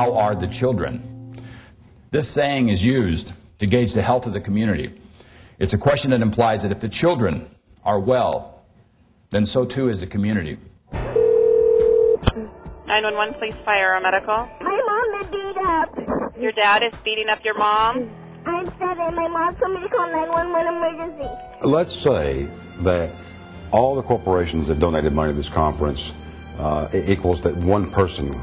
how are the children? This saying is used to gauge the health of the community. It's a question that implies that if the children are well, then so too is the community. 911, please fire a medical. My mom is beat up. Your dad is beating up your mom? I'm 7. My mom told me to call 911 emergency. Let's say that all the corporations that donated money to this conference equals that one person's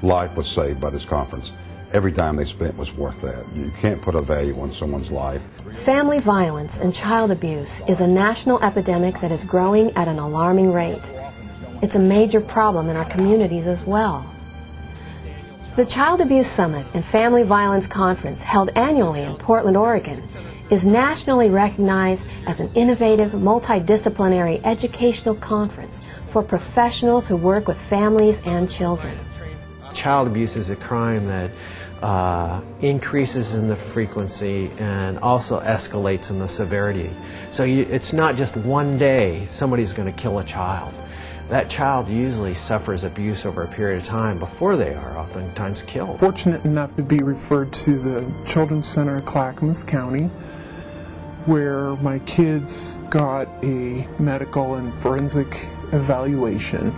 life was saved by this conference. Every dime they spent was worth that. You can't put a value on someone's life. Family violence and child abuse is a national epidemic that is growing at an alarming rate. It's a major problem in our communities as well. The Child Abuse Summit and Family Violence Conference, held annually in Portland, Oregon, is nationally recognized as an innovative, multidisciplinary educational conference for professionals who work with families and children. Child abuse is a crime that increases in the frequency and also escalates in the severity. So it's not just one day somebody's going to kill a child. That child usually suffers abuse over a period of time before they are oftentimes killed. Fortunate enough to be referred to the Children's Center of Clackamas County, where my kids got a medical and forensic evaluation.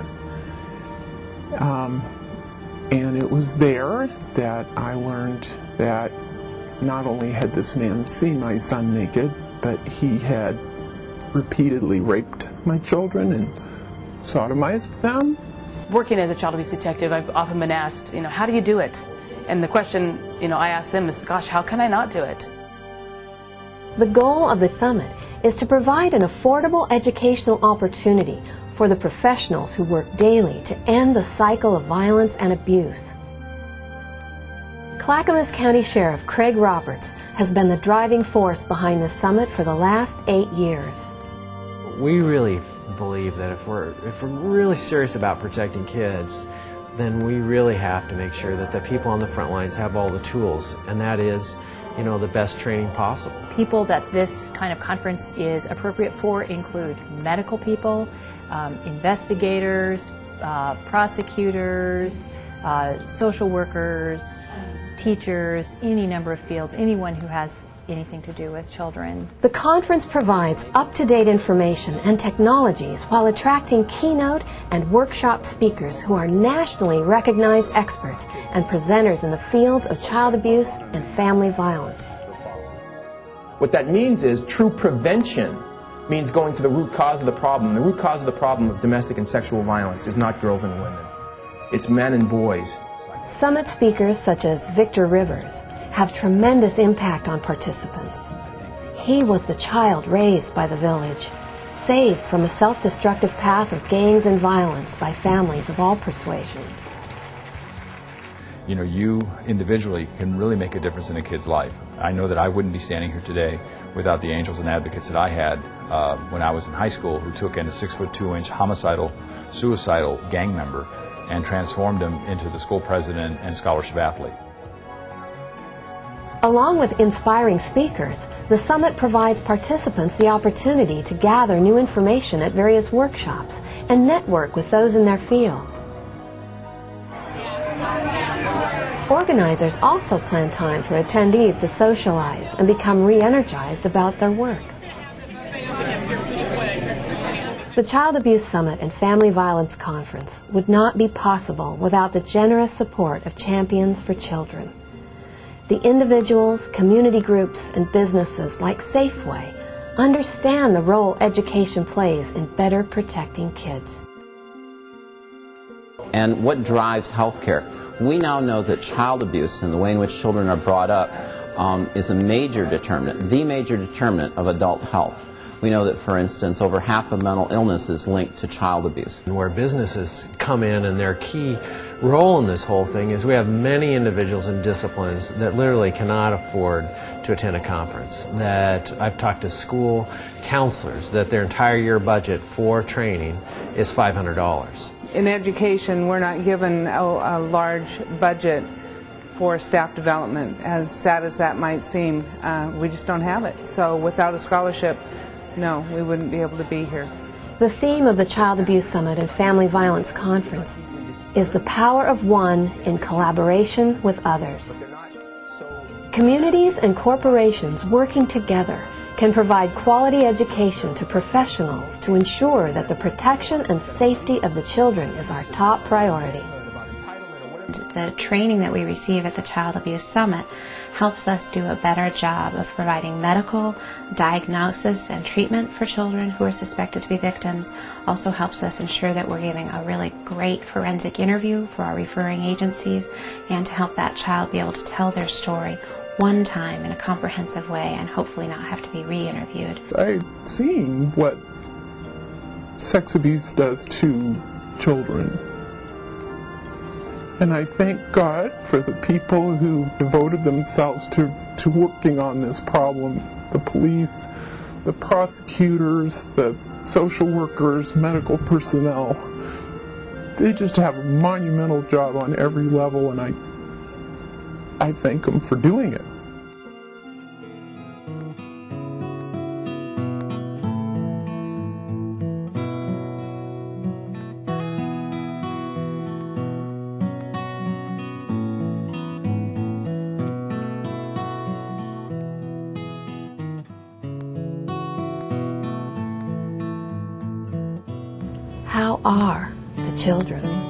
And it was there that I learned that not only had this man seen my son naked, but he had repeatedly raped my children and sodomized them. Working as a child abuse detective, I've often been asked, how do you do it? And the question, I ask them is, gosh, how can I not do it? The goal of the summit is to provide an affordable educational opportunity for the professionals who work daily to end the cycle of violence and abuse. Clackamas County Sheriff Craig Roberts has been the driving force behind the summit for the last 8 years. We really believe that if we're really serious about protecting kids, then we really have to make sure that the people on the front lines have all the tools, and that is, the best training possible. People that this kind of conference is appropriate for include medical people, investigators, prosecutors, social workers, teachers, any number of fields, anyone who has anything to do with children. The conference provides up-to-date information and technologies while attracting keynote and workshop speakers who are nationally recognized experts and presenters in the fields of child abuse and family violence. What that means is true prevention means going to the root cause of the problem. The root cause of the problem of domestic and sexual violence is not girls and women. It's men and boys. Summit speakers such as Victor Rivers have tremendous impact on participants. He was the child raised by the village, saved from a self-destructive path of gangs and violence by families of all persuasions. You individually can really make a difference in a kid's life. I know that I wouldn't be standing here today without the angels and advocates that I had when I was in high school, who took in a 6'2" homicidal, suicidal gang member and transformed him into the school president and scholarship athlete. Along with inspiring speakers, the summit provides participants the opportunity to gather new information at various workshops and network with those in their field. Organizers also plan time for attendees to socialize and become re-energized about their work. The Child Abuse Summit and Family Violence Conference would not be possible without the generous support of Champions for Children. The individuals, community groups, and businesses like Safeway understand the role education plays in better protecting kids. And what drives healthcare? We now know that child abuse and the way in which children are brought up is a major determinant, the major determinant of adult health. We know that, for instance, over half of mental illness is linked to child abuse. And where businesses come in, and their key role in this whole thing is we have many individuals and disciplines that literally cannot afford to attend a conference. That I've talked to school counselors that their entire year budget for training is $500. In education, we're not given a large budget for staff development. As sad as that might seem, we just don't have it. So without a scholarship, no, we wouldn't be able to be here. The theme of the Child Abuse Summit and Family Violence Conference is the power of one in collaboration with others. Communities and corporations working together can provide quality education to professionals to ensure that the protection and safety of the children is our top priority. The training that we receive at the Child Abuse Summit helps us do a better job of providing medical diagnosis and treatment for children who are suspected to be victims. Also helps us ensure that we're giving a really great forensic interview for our referring agencies, and to help that child be able to tell their story one time in a comprehensive way and hopefully not have to be re-interviewed. I've seen what sex abuse does to children. And I thank God for the people who've devoted themselves to working on this problem. The police, the prosecutors, the social workers, medical personnel. They just have a monumental job on every level, and I thank them for doing it. How are the children?